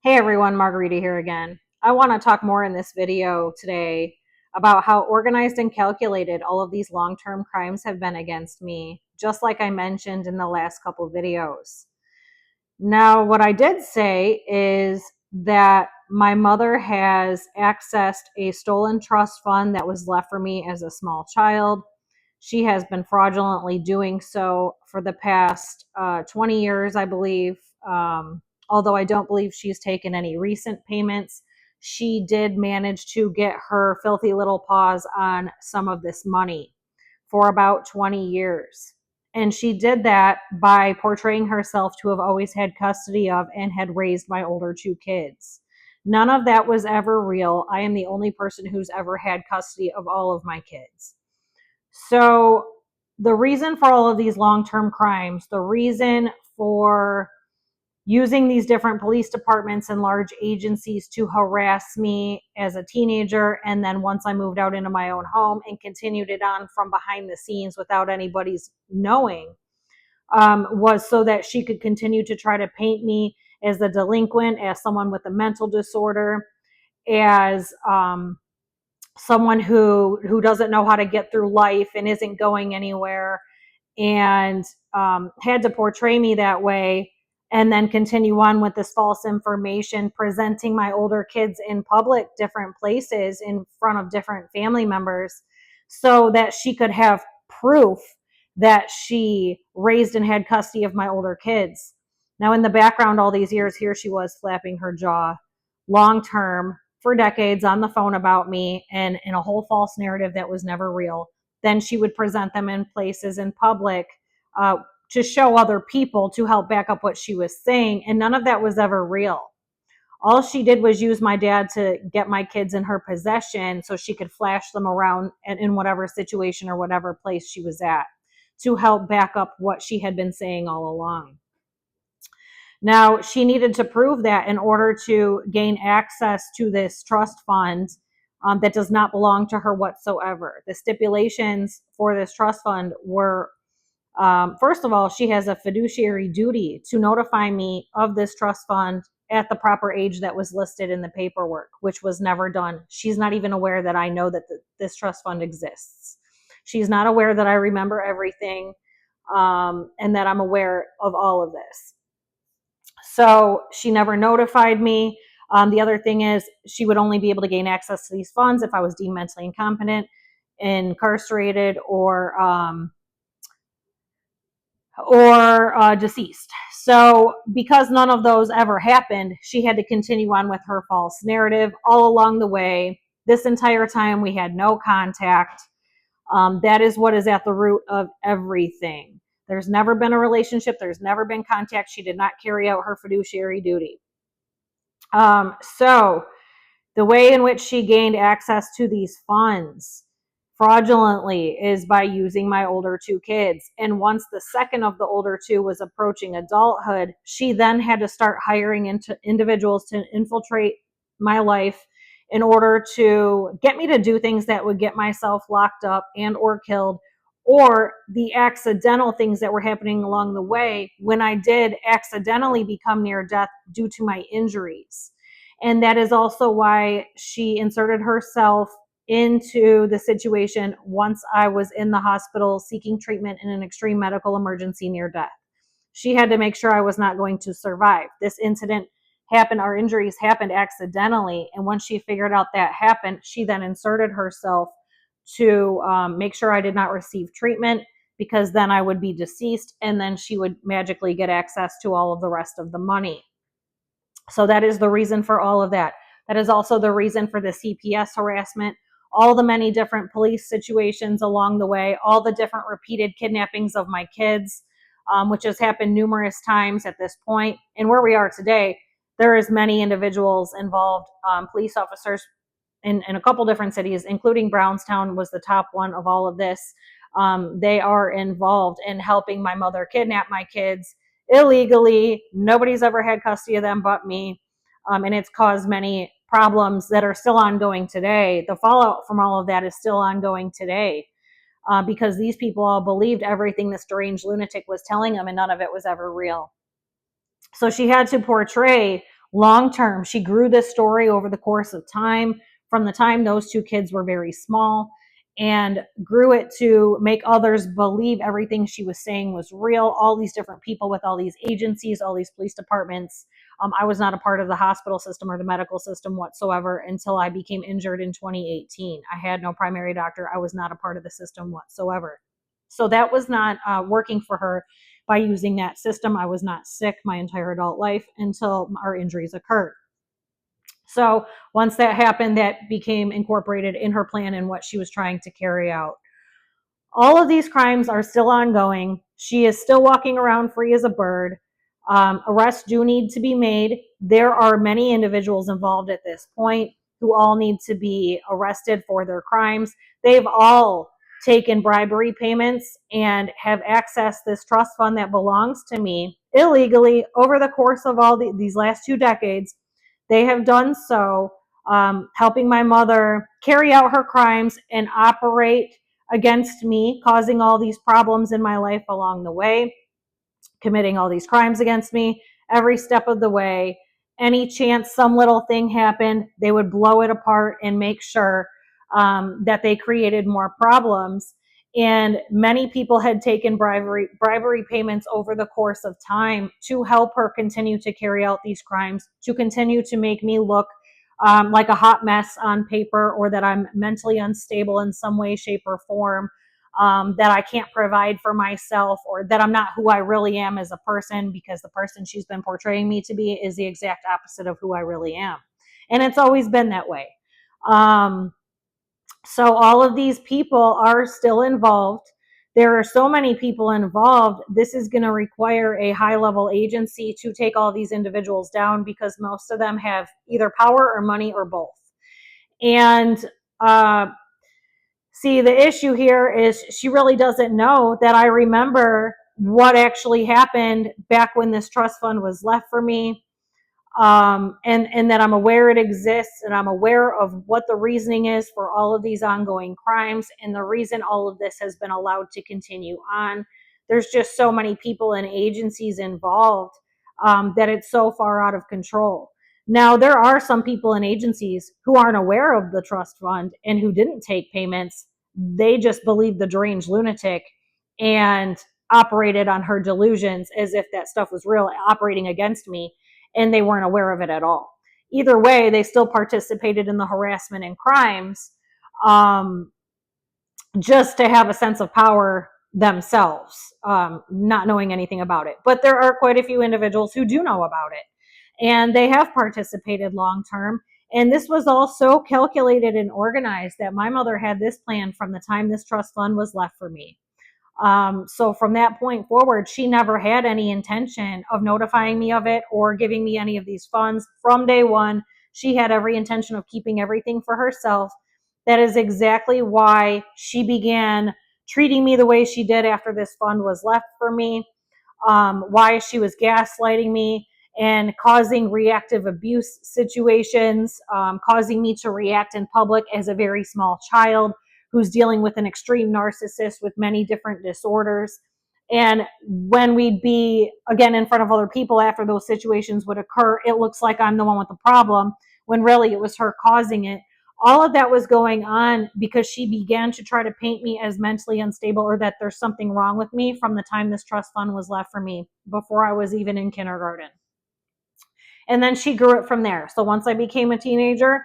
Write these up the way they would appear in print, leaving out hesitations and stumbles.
Hey everyone, Margarita here again. I want to talk more in this video today about how organized and calculated all of these long-term crimes have been against me, just like I mentioned in the last couple videos. Now, what I did say is that my mother has accessed a stolen trust fund that was left for me as a small child. She has been fraudulently doing so for the past 20 years, I believe. Although I don't believe she's taken any recent payments, she did manage to get her filthy little paws on some of this money for about 20 years. And she did that by portraying herself to have always had custody of and had raised my older two kids. None of that was ever real. I am the only person who's ever had custody of all of my kids. So, the reason for all of these long term crimes, the reason for using these different police departments and large agencies to harass me as a teenager, and then once I moved out into my own home and continued it on from behind the scenes without anybody's knowing, was so that she could continue to try to paint me as a delinquent, as someone with a mental disorder, as someone who doesn't know how to get through life and isn't going anywhere, and had to portray me that way, and then continue on with this false information, presenting my older kids in public, different places, in front of different family members, so that she could have proof that she raised and had custody of my older kids. Now, in the background, all these years, here she was flapping her jaw long term for decades on the phone about me, and in a whole false narrative that was never real. Then she would present them in places in public uh, to show other people to help back up what she was saying. And none of that was ever real. All she did was use my dad to get my kids in her possession so she could flash them around in whatever situation or whatever place she was at to help back up what she had been saying all along. Now, she needed to prove that in order to gain access to this trust fund that does not belong to her whatsoever. The stipulations for this trust fund were, first of all, she has a fiduciary duty to notify me of this trust fund at the proper age that was listed in the paperwork, which was never done. She's not even aware that I know that this trust fund exists. She's not aware that I remember everything, and that I'm aware of all of this. So she never notified me. The other thing is, she would only be able to gain access to these funds if I was deemed mentally incompetent, incarcerated, or deceased. So, because none of those ever happened, she had to continue on with her false narrative all along the way. This entire time, we had no contact. That is what is at the root of everything. There's never been a relationship. There's never been contact. She did not carry out her fiduciary duty. So, the way in which she gained access to these funds fraudulently is by using my older two kids. And once the second of the older two was approaching adulthood, she then had to start hiring into individuals to infiltrate my life in order to get me to do things that would get myself locked up and or killed, or the accidental things that were happening along the way when I did accidentally become near death due to my injuries. And that is also why she inserted herself into the situation once I was in the hospital seeking treatment in an extreme medical emergency near death. She had to make sure I was not going to survive. This incident happened, our injuries happened accidentally. And once she figured out that happened, she then inserted herself to make sure I did not receive treatment, because then I would be deceased, and then she would magically get access to all of the rest of the money. So that is the reason for all of that. That is also the reason for the CPS harassment, all the many different police situations along the way, all the different repeated kidnappings of my kids, which has happened numerous times at this point. And where we are today, there is many individuals involved, police officers in a couple different cities, including Brownstown was the top one of all of this. They are involved in helping my mother kidnap my kids illegally. Nobody's ever had custody of them but me. And it's caused many problems that are still ongoing today. The fallout from all of that is still ongoing today, because these people all believed everything this deranged lunatic was telling them, and none of it was ever real. So she had to portray long term. She grew this story over the course of time, from the time those two kids were very small, and grew it to make others believe everything she was saying was real. All these different people with all these agencies, all these police departments. I was not a part of the hospital system or the medical system whatsoever until I became injured in 2018. I had no primary doctor. I was not a part of the system whatsoever. So that was not working for her by using that system. I was not sick my entire adult life until our injuries occurred. So once that happened, that became incorporated in her plan and what she was trying to carry out. All of these crimes are still ongoing. She is still walking around free as a bird. Arrests do need to be made. There are many individuals involved at this point who all need to be arrested for their crimes. They've all taken bribery payments and have accessed this trust fund that belongs to me illegally over the course of these last 2 decades. They have done so, helping my mother carry out her crimes and operate against me, causing all these problems in my life along the way, committing all these crimes against me every step of the way. Any chance some little thing happened, they would blow it apart and make sure that they created more problems. And many people had taken bribery payments over the course of time to help her continue to carry out these crimes, to continue to make me look like a hot mess on paper, or that I'm mentally unstable in some way, shape, or form, that I can't provide for myself, or that I'm not who I really am as a person, because the person she's been portraying me to be is the exact opposite of who I really am. And it's always been that way. So all of these people are still involved. There are so many people involved. This is going to require a high-level agency to take all these individuals down, because most of them have either power or money or both. And see, the issue here is she really doesn't know that I remember what actually happened back when this trust fund was left for me. And that I'm aware it exists, and I'm aware of what the reasoning is for all of these ongoing crimes, and the reason all of this has been allowed to continue on. There's just so many people and agencies involved, that it's so far out of control. Now, there are some people and agencies who aren't aware of the trust fund and who didn't take payments. They just believed the deranged lunatic and operated on her delusions as if that stuff was real, operating against me, and they weren't aware of it at all. Either way, they still participated in the harassment and crimes, just to have a sense of power themselves, not knowing anything about it. But there are quite a few individuals who do know about it, and they have participated long term. And this was all so calculated and organized that my mother had this plan from the time this trust fund was left for me. So from that point forward, she never had any intention of notifying me of it or giving me any of these funds. From day one, she had every intention of keeping everything for herself. That is exactly why she began treating me the way she did after this fund was left for me, why she was gaslighting me and causing reactive abuse situations, causing me to react in public as a very small child who's dealing with an extreme narcissist with many different disorders. And when we'd be, again, in front of other people after those situations would occur, it looks like I'm the one with the problem, when really it was her causing it. All of that was going on because she began to try to paint me as mentally unstable, or that there's something wrong with me, from the time this trust fund was left for me, before I was even in kindergarten. And then she grew it from there. So once I became a teenager,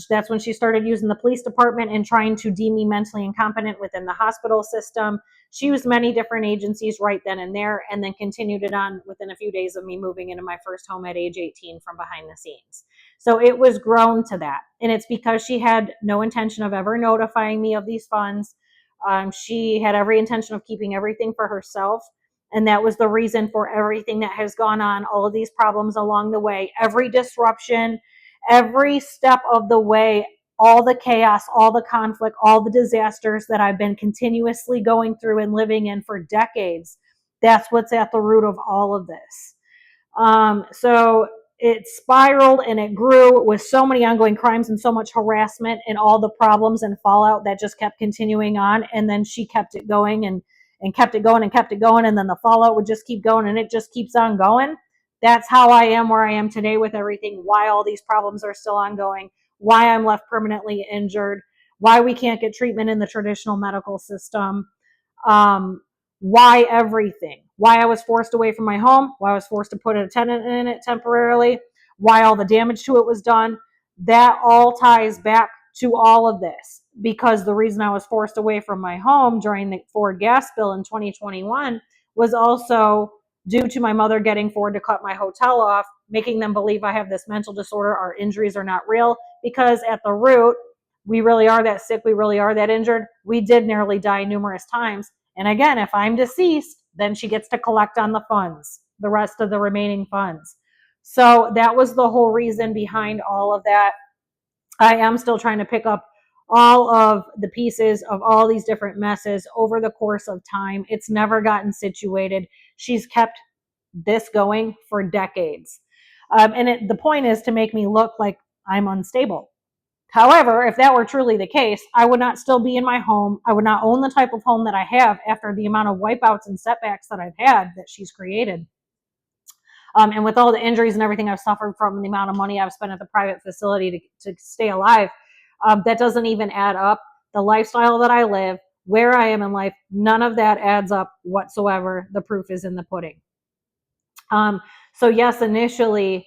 that's when she started using the police department and trying to deem me mentally incompetent within the hospital system. She used many different agencies right then and there, and then continued it on within a few days of me moving into my first home at age 18 from behind the scenes. So it was grown to that. And it's because she had no intention of ever notifying me of these funds. She had every intention of keeping everything for herself. And that was the reason for everything that has gone on, all of these problems along the way, every disruption, every step of the way, all the chaos, all the conflict, all the disasters that I've been continuously going through and living in for decades. That's what's at the root of all of this. So it spiraled and it grew with so many ongoing crimes and so much harassment and all the problems and fallout that just kept continuing on. And then she kept it going and kept it going and kept it going. And then the fallout would just keep going, and it just keeps on going. That's how I am where I am today with everything, why all these problems are still ongoing, why I'm left permanently injured, why we can't get treatment in the traditional medical system, um, why everything, why I was forced away from my home, why I was forced to put a tenant in it temporarily, why all the damage to it was done. That all ties back to all of this, because the reason I was forced away from my home during the Ford gas bill in 2021 was also due to my mother getting Ford to cut my hotel off, making them believe I have this mental disorder, our injuries are not real, because at the root, we really are that sick, we really are that injured. We did nearly die numerous times. And again, if I'm deceased, then she gets to collect on the funds, the rest of the remaining funds. So that was the whole reason behind all of that. I am still trying to pick up all of the pieces of all these different messes over the course of time. It's never gotten situated. She's kept this going for decades. The point is to make me look like I'm unstable. However, if that were truly the case, I would not still be in my home. I would not own the type of home that I have after the amount of wipeouts and setbacks that I've had that she's created. And with all the injuries and everything I've suffered from, the amount of money I've spent at the private facility to stay alive, that doesn't even add up. The lifestyle that I live, where I am in life, none of that adds up whatsoever. The proof is in the pudding. So yes, initially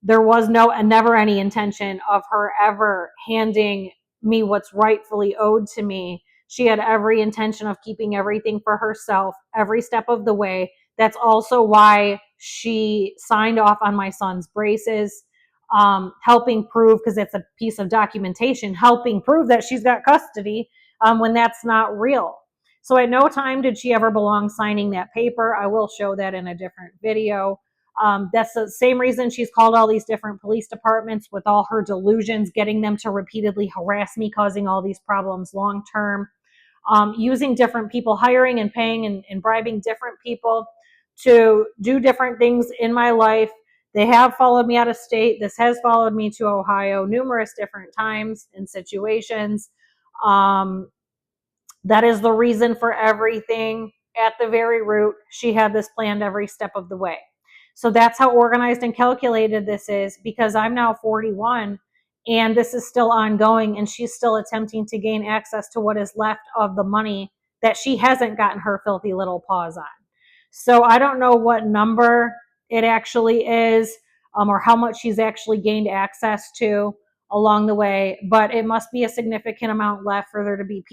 there was never any intention of her ever handing me what's rightfully owed to me. She had every intention of keeping everything for herself every step of the way. That's also why she signed off on my son's braces, helping prove, because it's a piece of documentation, helping prove that she's got custody, when that's not real. So at no time did she ever belong signing that paper. I will show that in a different video. That's the same reason she's called all these different police departments with all her delusions, getting them to repeatedly harass me, causing all these problems long term, using different people, hiring and paying and bribing different people to do different things in my life. They have followed me out of state. This has followed me to Ohio numerous different times and situations. That is the reason for everything. At the very root, she had this planned every step of the way. So that's how organized and calculated this is, because I'm now 41 and this is still ongoing, and she's still attempting to gain access to what is left of the money that she hasn't gotten her filthy little paws on. So I don't know what number it actually is, or how much she's actually gained access to along the way, but it must be a significant amount left for there to be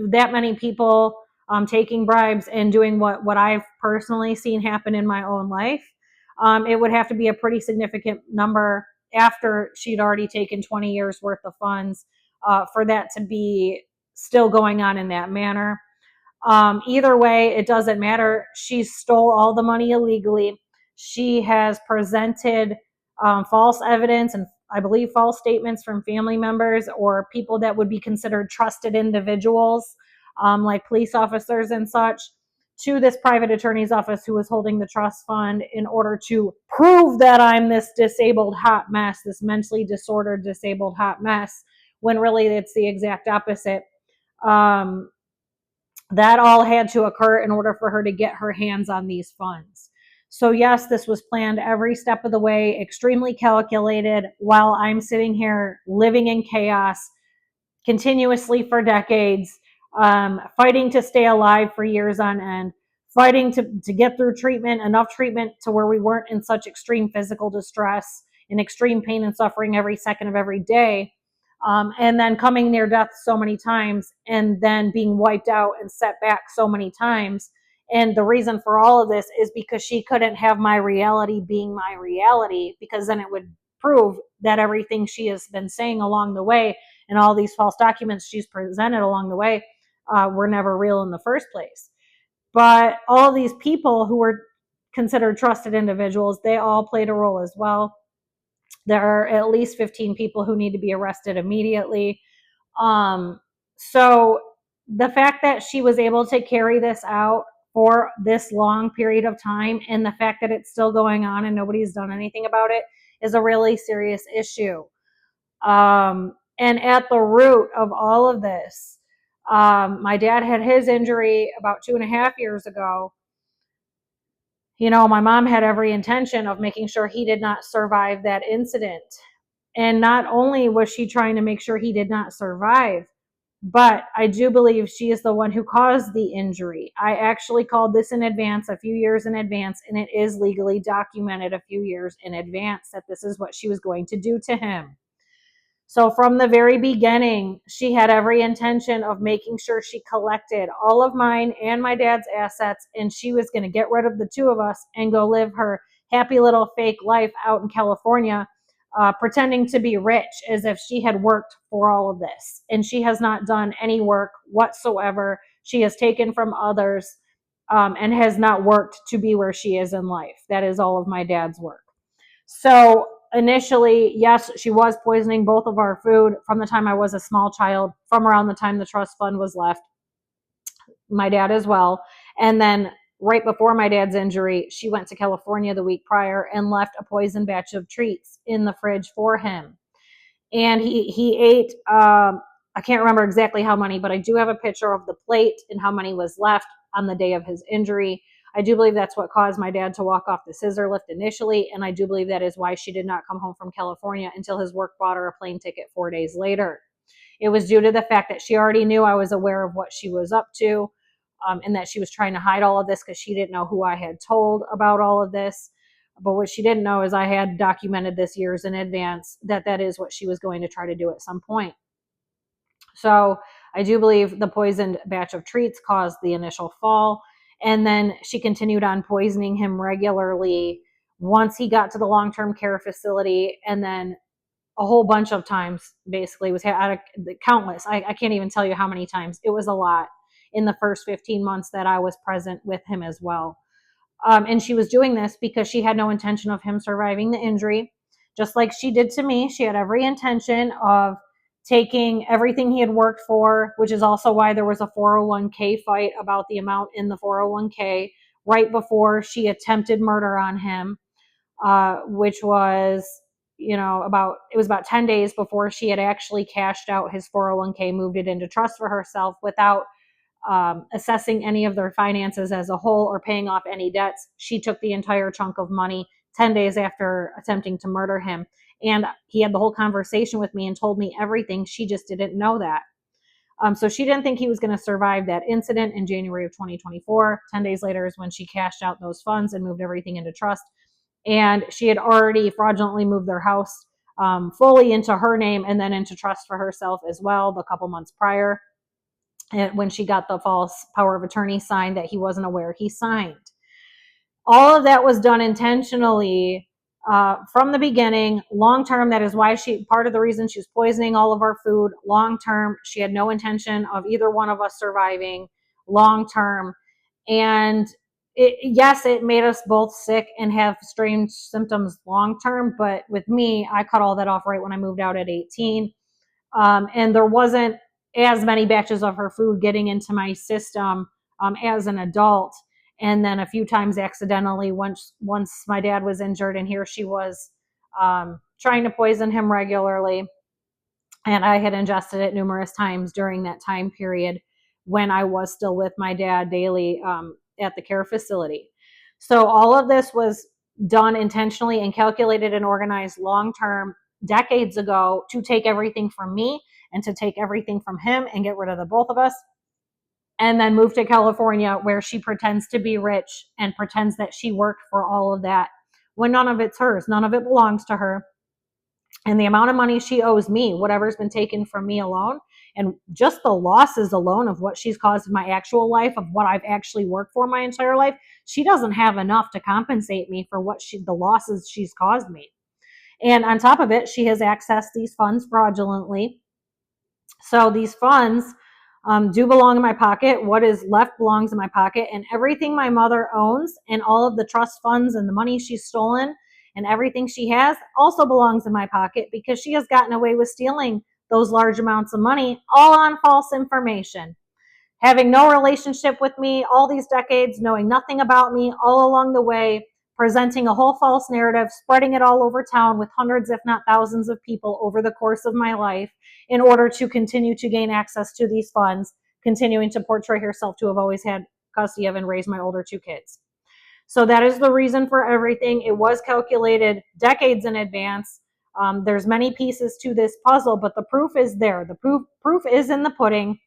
that many people taking bribes and doing what I've personally seen happen in my own life. It would have to be a pretty significant number after she'd already taken 20 years worth of funds for that to be still going on in that manner. Either way, it doesn't matter. She stole all the money illegally. She has presented false evidence and, I believe, false statements from family members or people that would be considered trusted individuals, like police officers and such, to this private attorney's office who was holding the trust fund, in order to prove that I'm this disabled hot mess, this mentally disordered disabled hot mess, when really it's the exact opposite. That all had to occur in order for her to get her hands on these funds. So yes, this was planned every step of the way, extremely calculated, while I'm sitting here living in chaos continuously for decades, fighting to stay alive for years on end, fighting to get through treatment, enough treatment to where we weren't in such extreme physical distress and extreme pain and suffering every second of every day. And then coming near death so many times, and then being wiped out and set back so many times. And the reason for all of this is because she couldn't have my reality being my reality, because then it would prove that everything she has been saying along the way and all these false documents she's presented along the way were never real in the first place. But all these people who were considered trusted individuals, they all played a role as well. There are at least 15 people who need to be arrested immediately. So the fact that she was able to carry this out for this long period of time, and the fact that it's still going on and nobody's done anything about it, is a really serious issue. And at the root of all of this, my dad had his injury about 2.5 years ago. My mom had every intention of making sure he did not survive that incident. And not only was she trying to make sure he did not survive, but I do believe she is the one who caused the injury. I actually called this in advance, a few years in advance, and it is legally documented a few years in advance that this is what she was going to do to him. So from the very beginning, she had every intention of making sure she collected all of mine and my dad's assets, and she was going to get rid of the two of us and go live her happy little fake life out in California, pretending to be rich as if she had worked for all of this. And she has not done any work whatsoever. She has taken from others, and has not worked to be where she is in life. That is all of my dad's work. So initially, yes, she was poisoning both of our food from the time I was a small child, from around the time the trust fund was left, my dad as well. And then right before my dad's injury, she went to California the week prior and left a poison batch of treats in the fridge for him. And he ate, I can't remember exactly how many, but I do have a picture of the plate and how many was left on the day of his injury. I do believe that's what caused my dad to walk off the scissor lift initially, and I do believe that is why she did not come home from California until his work bought her a plane ticket 4 days later. It was due to the fact that she already knew I was aware of what she was up to, and that she was trying to hide all of this because she didn't know who I had told about all of this. But what she didn't know is I had documented this years in advance that that is what she was going to try to do at some point. So I do believe the poisoned batch of treats caused the initial fall. And then she continued on poisoning him regularly once he got to the long-term care facility. And then a whole bunch of times, basically, was countless. I can't even tell you how many times. It was a lot in the first 15 months that I was present with him as well. And she was doing this because she had no intention of him surviving the injury. Just like she did to me, she had every intention of taking everything he had worked for, which is also why there was a 401k fight about the amount in the 401k right before she attempted murder on him, which was, it was about 10 days before she had actually cashed out his 401k, moved it into trust for herself without assessing any of their finances as a whole or paying off any debts. She took the entire chunk of money 10 days after attempting to murder him. And he had the whole conversation with me and told me everything. She just didn't know that. So she didn't think he was going to survive that incident in January of 2024. 10 days later is when she cashed out those funds and moved everything into trust. And she had already fraudulently moved their house fully into her name and then into trust for herself as well the couple months prior, and when she got the false power of attorney signed that he wasn't aware he signed. All of that was done intentionally from the beginning. Long term, that is why part of the reason she was poisoning all of our food. Long term, she had no intention of either one of us surviving long term. And yes, it made us both sick and have strange symptoms long term. But with me, I cut all that off right when I moved out at 18. And there wasn't as many batches of her food getting into my system as an adult. And then a few times accidentally, once my dad was injured, and here she was trying to poison him regularly. And I had ingested it numerous times during that time period when I was still with my dad daily at the care facility. So all of this was done intentionally and calculated and organized long term, decades ago, to take everything from me and to take everything from him and get rid of the both of us, and then move to California where she pretends to be rich and pretends that she worked for all of that when none of it's hers. None of it belongs to her. And the amount of money she owes me, whatever's been taken from me alone, and just the losses alone of what she's caused in my actual life, of what I've actually worked for my entire life, she doesn't have enough to compensate me for the losses she's caused me. And on top of it, she has accessed these funds fraudulently. So these funds do belong in my pocket. What is left belongs in my pocket, and everything my mother owns and all of the trust funds and the money she's stolen and everything she has also belongs in my pocket, because she has gotten away with stealing those large amounts of money all on false information. Having no relationship with me all these decades, knowing nothing about me all along the way, presenting a whole false narrative, spreading it all over town with hundreds, if not thousands of people over the course of my life in order to continue to gain access to these funds, continuing to portray herself to have always had custody of and raised my older two kids. So that is the reason for everything. It was calculated decades in advance. There's many pieces to this puzzle, but the proof is there. The proof is in the pudding.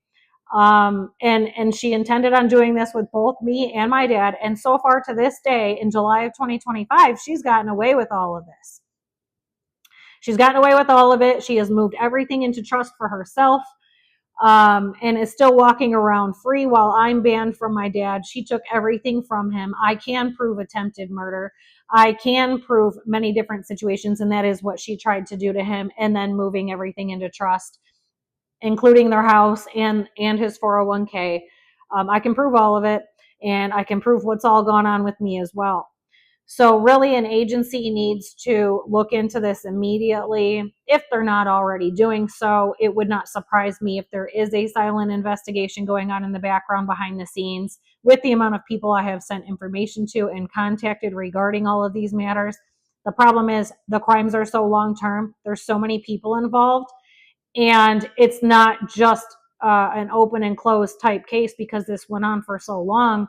And she intended on doing this with both me and my dad. And so far to this day, in July of 2025, she's gotten away with all of this. She's gotten away with all of it. She has moved everything into trust for herself. And is still walking around free while I'm banned from my dad. She took everything from him. I can prove attempted murder. I can prove many different situations, and that is what she tried to do to him, and then moving everything into trust, including their house and his 401k. I can prove all of it, and I can prove what's all gone on with me as well. So really, an agency needs to look into this immediately if they're not already doing so. It would not surprise me if there is a silent investigation going on in the background behind the scenes with the amount of people I have sent information to and contacted regarding all of these matters. The problem is the crimes are so long term. There's so many people involved, and it's not just an open and closed type case because this went on for so long,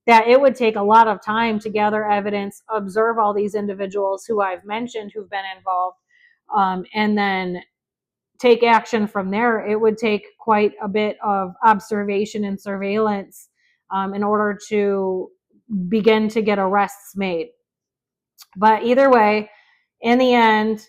that it would take a lot of time to gather evidence, observe all these individuals who I've mentioned who've been involved, and then take action from there. It would take quite a bit of observation and surveillance in order to begin to get arrests made. But either way, in the end,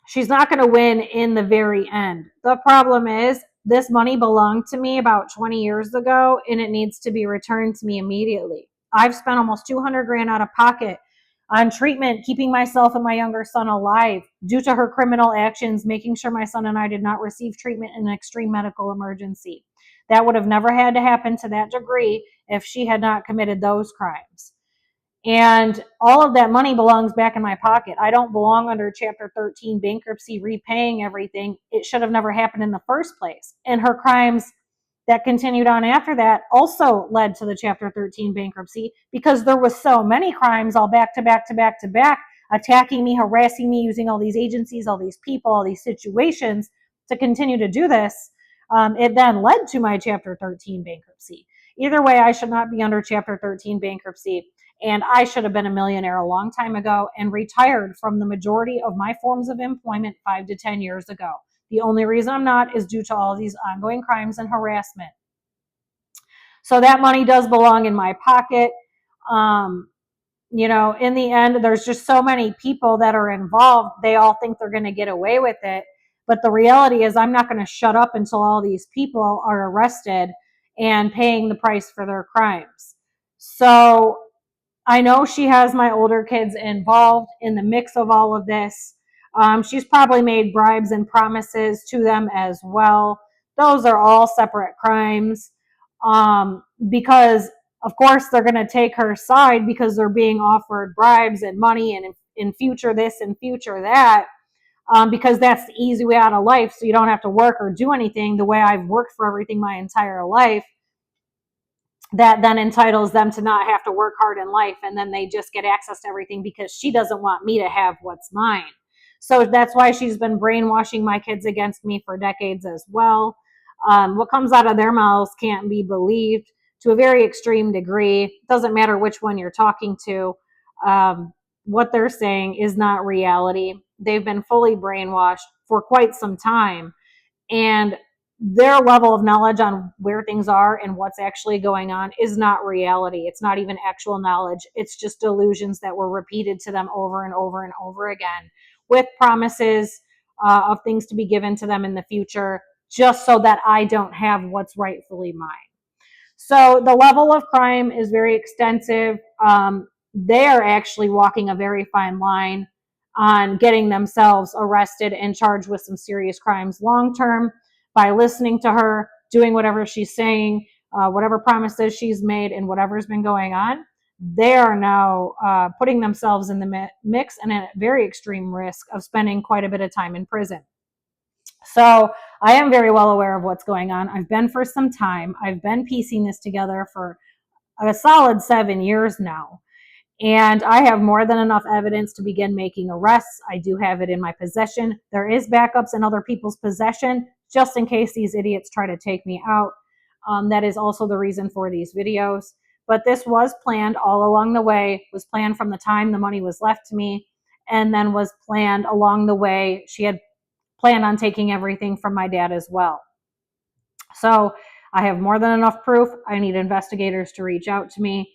she's not going to win in the very end. The problem is this money belonged to me about 20 years ago, and it needs to be returned to me immediately. I've spent almost 200 grand out of pocket on treatment, keeping myself and my younger son alive due to her criminal actions, making sure my son and I did not receive treatment in an extreme medical emergency. That would have never had to happen to that degree if she had not committed those crimes. And all of that money belongs back in my pocket. I don't belong under Chapter 13 bankruptcy, repaying everything. It should have never happened in the first place. And her crimes that continued on after that also led to the Chapter 13 bankruptcy because there was so many crimes all back to back to back to back, attacking me, harassing me, using all these agencies, all these people, all these situations to continue to do this. It then led to my Chapter 13 bankruptcy. Either way, I should not be under Chapter 13 bankruptcy. And I should have been a millionaire a long time ago and retired from the majority of my forms of employment 5 to 10 years ago. The only reason I'm not is due to all these ongoing crimes and harassment. So that money does belong in my pocket. In the end, there's just so many people that are involved. They all think they're going to get away with it. But the reality is I'm not going to shut up until all these people are arrested and paying the price for their crimes. So I know she has my older kids involved in the mix of all of this. She's probably made bribes and promises to them as well. Those are all separate crimes because, of course, they're going to take her side because they're being offered bribes and money and in future this and future that because that's the easy way out of life. So you don't have to work or do anything the way I've worked for everything my entire life. That then entitles them to not have to work hard in life, and then they just get access to everything because she doesn't want me to have what's mine. So that's why she's been brainwashing my kids against me for decades as well. What comes out of their mouths can't be believed to a very extreme degree. It doesn't matter which one you're talking to. What they're saying is not reality. They've been fully brainwashed for quite some time. And their level of knowledge on where things are and what's actually going on is not reality. It's not even actual knowledge. It's just delusions that were repeated to them over and over and over again with promises of things to be given to them in the future, just so that I don't have what's rightfully mine. So the level of crime is very extensive. They are actually walking a very fine line on getting themselves arrested and charged with some serious crimes long term by listening to her, doing whatever she's saying, whatever promises she's made, and whatever's been going on. They are now putting themselves in the mix and at very extreme risk of spending quite a bit of time in prison. So I am very well aware of what's going on. I've been for some time. I've been piecing this together for a solid 7 years now. And I have more than enough evidence to begin making arrests. I do have it in my possession. There is backups in other people's possession, just in case these idiots try to take me out. That is also the reason for these videos. But this was planned all along the way, was planned from the time the money was left to me, and then was planned along the way. She had planned on taking everything from my dad as well. So I have more than enough proof. I need investigators to reach out to me.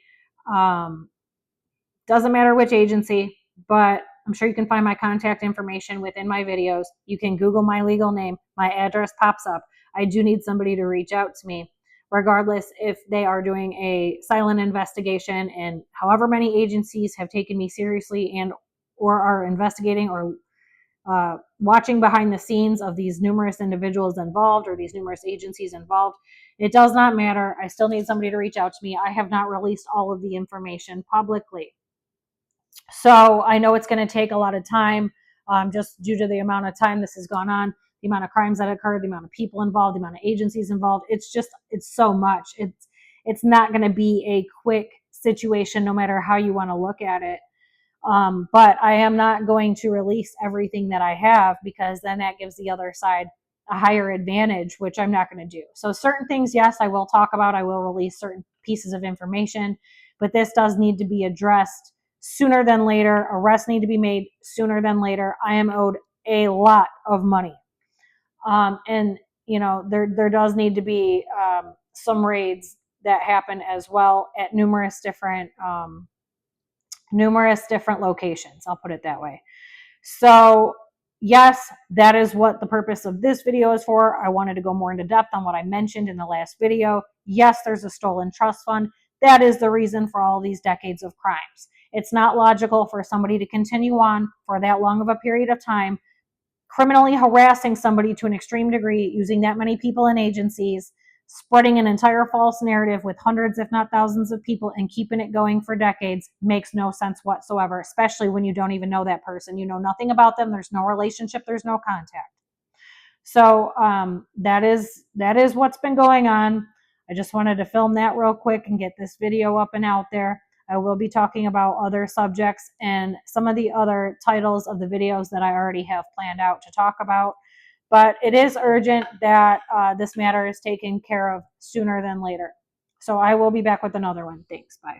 Doesn't matter which agency, but I'm sure you can find my contact information within my videos. You can Google my legal name. My address pops up. I do need somebody to reach out to me, regardless if they are doing a silent investigation, and however many agencies have taken me seriously and or are investigating or watching behind the scenes of these numerous individuals involved or these numerous agencies involved. It does not matter. I still need somebody to reach out to me. I have not released all of the information publicly. So I know it's going to take a lot of time, just due to the amount of time this has gone on, the amount of crimes that occurred, the amount of people involved, the amount of agencies involved. It's so much. It's not going to be a quick situation, no matter how you want to look at it. But I am not going to release everything that I have, because then that gives the other side a higher advantage, which I'm not going to do. So certain things, yes, I will talk about. I will release certain pieces of information, but this does need to be addressed sooner than later. Arrests need to be made sooner than later. I am owed a lot of money. And there does need to be some raids that happen as well at numerous different locations. I'll put it that way. So yes, that is what the purpose of this video is for. I wanted to go more into depth on what I mentioned in the last video. Yes, there's a stolen trust fund. That is the reason for all these decades of crimes. It's not logical for somebody to continue on for that long of a period of time, criminally harassing somebody to an extreme degree, using that many people and agencies, spreading an entire false narrative with hundreds, if not thousands of people, and keeping it going for decades makes no sense whatsoever, especially when you don't even know that person. You know nothing about them. There's no relationship. There's no contact. So that is what's been going on. I just wanted to film that real quick and get this video up and out there. I will be talking about other subjects and some of the other titles of the videos that I already have planned out to talk about. But it is urgent that this matter is taken care of sooner than later. So I will be back with another one. Thanks. Bye.